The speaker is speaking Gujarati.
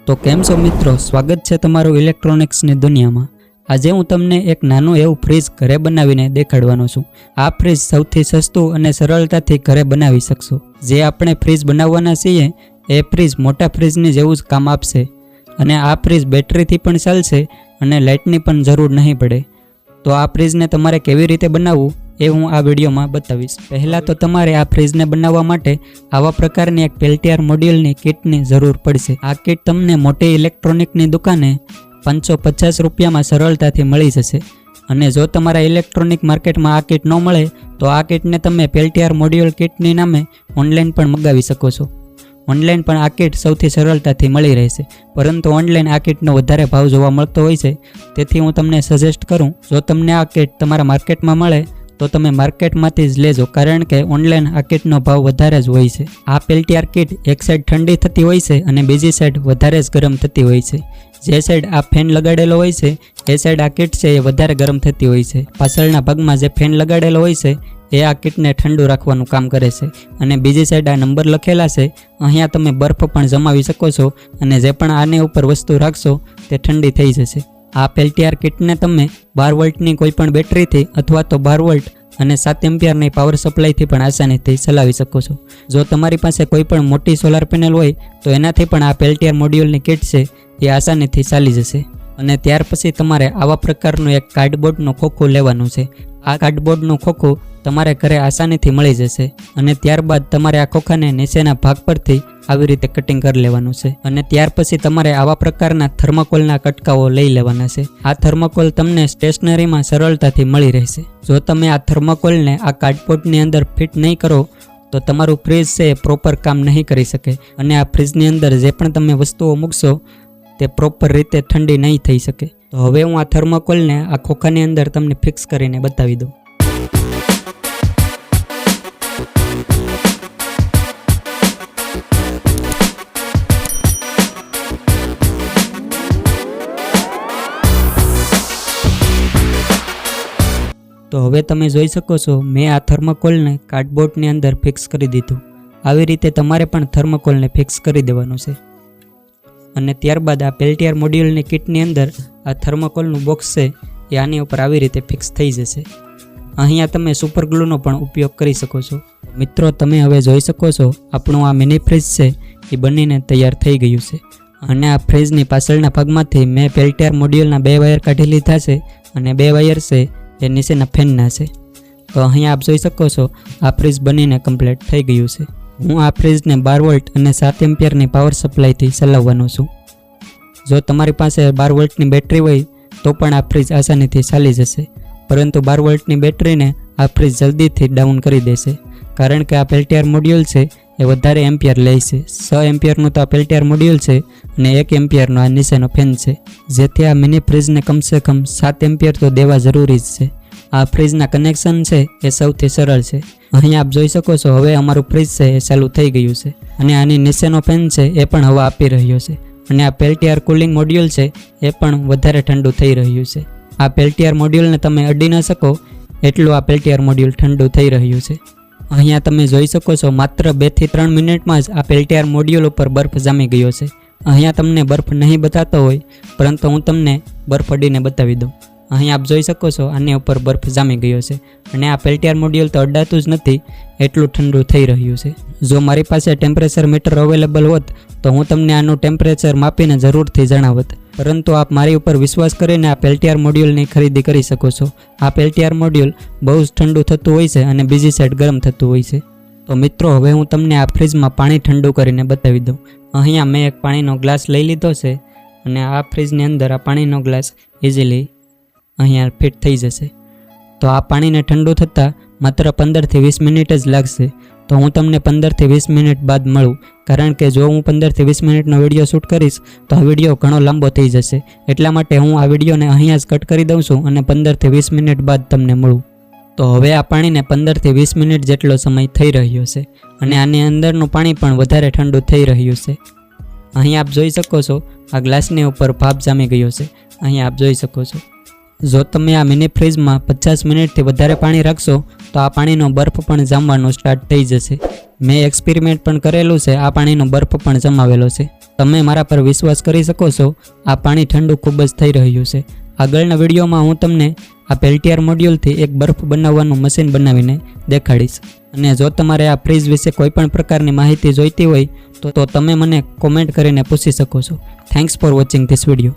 તો કેમ છો મિત્રો, સ્વાગત છે તમારું ઇલેક્ટ્રોનિક્સની દુનિયામાં। આજે હું તમને એક નાનું એવું ફ્રીજ ઘરે બનાવીને દેખાડવાનો છું। આ ફ્રીજ સૌથી સસ્તું અને સરળતાથી ઘરે બનાવી શકશો। જે આપણે ફ્રીજ બનાવવાના છીએ એ ફ્રીજ મોટા ફ્રીજની જેવું જ કામ આપશે અને આ ફ્રીજ બેટરીથી પણ ચાલશે અને લાઇટની પણ જરૂર નહીં પડે। તો આ ફ્રીજને તમારે કેવી રીતે બનાવવું એ હું આ વિડીયોમાં બતાવીશ। પહેલાં તો તમારે આ ફ્રીજને બનાવવા માટે આવા પ્રકારની એક પેલ્ટિયર મોડ્યુલની કિટની જરૂર પડશે। આ કિટ તમને મોટી ઇલેક્ટ્રોનિકની દુકાને 550 રૂપિયામાં સરળતાથી મળી જશે અને જો તમારા ઇલેક્ટ્રોનિક માર્કેટમાં આ કિટ ન મળે તો આ કિટને તમે પેલ્ટિયર મોડ્યુલ કિટની નામે ઓનલાઈન પણ મંગાવી શકો છો। ઓનલાઈન પણ આ કિટ સૌથી સરળતાથી મળી રહેશે, પરંતુ ઓનલાઈન આ કિટનો વધારે ભાવ જોવા મળતો હોય છે। તેથી હું તમને સજેસ્ટ કરું, જો તમને આ કિટ તમારા માર્કેટમાં મળે તો તમે માર્કેટમાંથી જ લેજો, કારણ કે ઓનલાઈન આ કિટનો ભાવ વધારે જ હોય છે। આ પેલ્ટિયર કિટ એક સાઈડ ઠંડી થતી હોય છે અને બીજી સાઈડ વધારે જ ગરમ થતી હોય છે। જે સાઈડ આ ફેન લગાડેલો હોય છે એ સાઈડ આ કિટ છે એ વધારે ગરમ થતી હોય છે। પાછળના ભાગમાં જે ફેન લગાડેલો હોય છે એ આ કિટને ઠંડુ રાખવાનું કામ કરે છે અને બીજી સાઈડ આ નંબર લખેલા છે, અહીંયા તમે બરફ પણ જમાવી શકો છો અને જે પણ આની ઉપર વસ્તુ રાખશો તે ઠંડી થઈ જશે। આ પેલ્ટિયર કિટને તમે 12 વોલ્ટની કોઈ પણ બેટરીથી અથવા તો 12 વોલ્ટ અને 7 એમ્પિયરની પાવર સપ્લાયથી પણ આસાનીથી ચલાવી શકો છો। જો તમારી પાસે કોઈ પણ મોટી સોલાર પેનલ હોય તો એનાથી પણ આ પેલ્ટિયર મોડ્યુલની કિટ છે એ આસાનીથી ચાલી જશે। અને ત્યાર પછી તમારે આવા પ્રકારનું એક કાર્ડબોર્ડનું ખોખું લેવાનું છે। આ કાર્ડબોર્ડનું ખોખું તમારે ઘરે આસાનીથી મળી જશે અને ત્યારબાદ તમારે આ ખોખાને નીચેના ભાગ પરથી આવી રીતે કટિંગ કરી લેવાનું છે અને ત્યાર પછી તમારે આવા પ્રકારના થર્મોકોલના કટકાઓ લઈ લેવાના છે। આ થર્મોકોલ તમને સ્ટેશનરીમાં સરળતાથી મળી રહેશે। જો તમે આ થર્મોકોલને આ કાર્ડબોર્ડની અંદર ફિટ નહીં કરો તો તમારું ફ્રીજ છે એ પ્રોપર કામ નહીં કરી શકે અને આ ફ્રીજની અંદર જે પણ તમે વસ્તુઓ મૂકશો તે પ્રોપર રીતે ઠંડી નહીં થઈ શકે। તો હવે હું આ થર્મોકોલને આ ખોખાની અંદર તમને ફિક્સ કરીને બતાવી દઉં। તો હવે તમે જોઈ શકો છો મેં આ થર્મોકોલને કાર્ડબોર્ડની અંદર ફિક્સ કરી દીધું। આવી રીતે તમારે પણ થર્મોકોલને ફિક્સ કરી દેવાનું છે અને ત્યારબાદ આ પેલ્ટિયર મોડ્યુલની કિટની અંદર આ થર્મોકોલનું બોક્સ છે એ આની ઉપર આવી રીતે ફિક્સ થઈ જશે। અહીંયા તમે સુપર ગ્લુનો પણ ઉપયોગ કરી શકો છો। મિત્રો, તમે હવે જોઈ શકો છો આપણું આ મિની ફ્રીજ છે એ બનીને તૈયાર થઈ ગયું છે અને આ ફ્રીજની પાછળના ભાગમાંથી મેં પેલ્ટિયર મોડ્યુલના 2 વાયર કાઢી લીધા છે અને 2 વાયર છે એ નીચેના ફેનના છે। તો અહીંયા આપ જોઈ શકો છો આ ફ્રીજ બનીને કમ્પ્લીટ થઈ ગયું છે। હું આ ફ્રીજને 12 વોલ્ટ અને 7 એમ્પિયરની પાવર સપ્લાયથી ચલાવવાનો છું। જો તમારી પાસે 12 વોલ્ટની બેટરી હોય તો પણ આ ફ્રીજ આસાનીથી ચાલી જશે, પરંતુ 12 વોલ્ટની બેટરીને આ ફ્રીજ જલ્દીથી ડાઉન કરી દેશે, કારણ કે આ પેલ્ટિયર મોડ્યુલ છે એ વધારે એમ્પિયર લે છે। 6 એમ્પિયરનું તો આ પેલ્ટિયર મોડ્યુલ છે અને 1 એમ્પિયરનો આ નીચેનો ફેન છે, જેથી આ મિની ફ્રીજને કમસે કમ 7 એમ્પિયર તો દેવા જરૂરી જ છે। આ ફ્રીજના કનેક્શન છે એ સૌથી સરળ છે। અહીં આપ જોઈ શકો છો હવે અમારું ફ્રીજ છે એ ચાલુ થઈ ગયું છે અને આની નીચેનો ફેન છે એ પણ હવા આપી રહ્યો છે અને આ પેલ્ટિયર કુલિંગ મોડ્યુલ છે એ પણ વધારે ઠંડુ થઈ રહ્યું છે। આ પેલ્ટિયર મોડ્યુલને તમે અડી ન શકો એટલું આ પેલ્ટિયર મોડ્યુલ ઠંડુ થઈ રહ્યું છે। અહીંયા તમે જોઈ શકો છો માત્ર 2 થી 3 મિનિટમાં જ આ પેલ્ટિયર મોડ્યુલ ઉપર બરફ જામી ગયો છે। અહીંયા તમને બરફ નહીં બતાતો હોય, પરંતુ હું તમને બરફ અડીને બતાવી દઉં। અહીં આપ જોઈ શકો છો આની ઉપર બરફ જામી ગયો છે અને આ પેલ્ટિયર મોડ્યુલ તો અડાતું જ નથી એટલું ઠંડુ થઈ રહ્યું છે। જો મારી પાસે ટેમ્પરેચર મીટર અવેલેબલ હોત તો હું તમને આનું ટેમ્પરેચર માપીને જરૂરથી જણાવત, પરંતુ આપ મારી ઉપર વિશ્વાસ કરીને આ પેલ્ટિયર મોડ્યુલની ખરીદી કરી શકો છો। આ પેલ્ટિયર મોડ્યુલ બહુ જ ઠંડુ થતું હોય છે અને બીજી સાઈડ ગરમ થતું હોય છે। તો મિત્રો, હવે હું તમને આ ફ્રીજમાં પાણી ઠંડુ કરીને બતાવી દઉં। અહીંયા મેં એક પાણીનો ગ્લાસ લઈ લીધો છે અને આ ફ્રીજની અંદર આ પાણીનો ગ્લાસ ઇઝીલી અહીંયા ફિટ થઈ જશે। તો આ પાણીને ઠંડુ થતાં માત્ર 15 થી 20 મિનિટ જ લાગશે। તો હું તમને 15 થી 20 મિનિટ બાદ મળું, કારણ કે જો હું 15 થી 20 મિનિટનો વિડીયો શૂટ કરીશ તો આ વિડીયો ઘણો લાંબો થઈ જશે, એટલા માટે હું આ વિડીયોને અહીંયા જ કટ કરી દઉં છું અને 15 થી 20 મિનિટ બાદ તમને મળું। તો હવે આ પાણીને 15 થી 20 મિનિટ જેટલો સમય થઈ રહ્યો છે અને આની અંદરનું પાણી પણ વધારે ઠંડુ થઈ રહ્યું છે। અહીં આપ જોઈ શકો છો આ ગ્લાસની ઉપર ભાપ જામી ગયો છે। અહીં આપ જોઈ શકો છો જો તમે આ મિની ફ્રીજમાં 50 મિનિટથી વધારે પાણી રાખશો તો આ પાણીનો બરફ પણ જામવાનો સ્ટાર્ટ થઈ જશે। મેં એક્સપેરિમેન્ટ પણ કરેલું છે, આ પાણીનો બરફ પણ જમાવેલો છે। તમે મારા પર વિશ્વાસ કરી શકો છો, આ પાણી ઠંડુ ખૂબ જ થઈ રહ્યું છે. આગળના વિડીયોમાં હું તમને આ પેલ્ટિયર મોડ્યુલથી એક બરફ બનાવવાનું મશીન બનાવીને દેખાડીશ. અને જો તમારે આ ફ્રીજ વિશે કોઈ પણ પ્રકારની માહિતી જોઈતી હોય તો તમે મને કોમેન્ટ કરીને પૂછી શકો છો. Thanks for watching this video.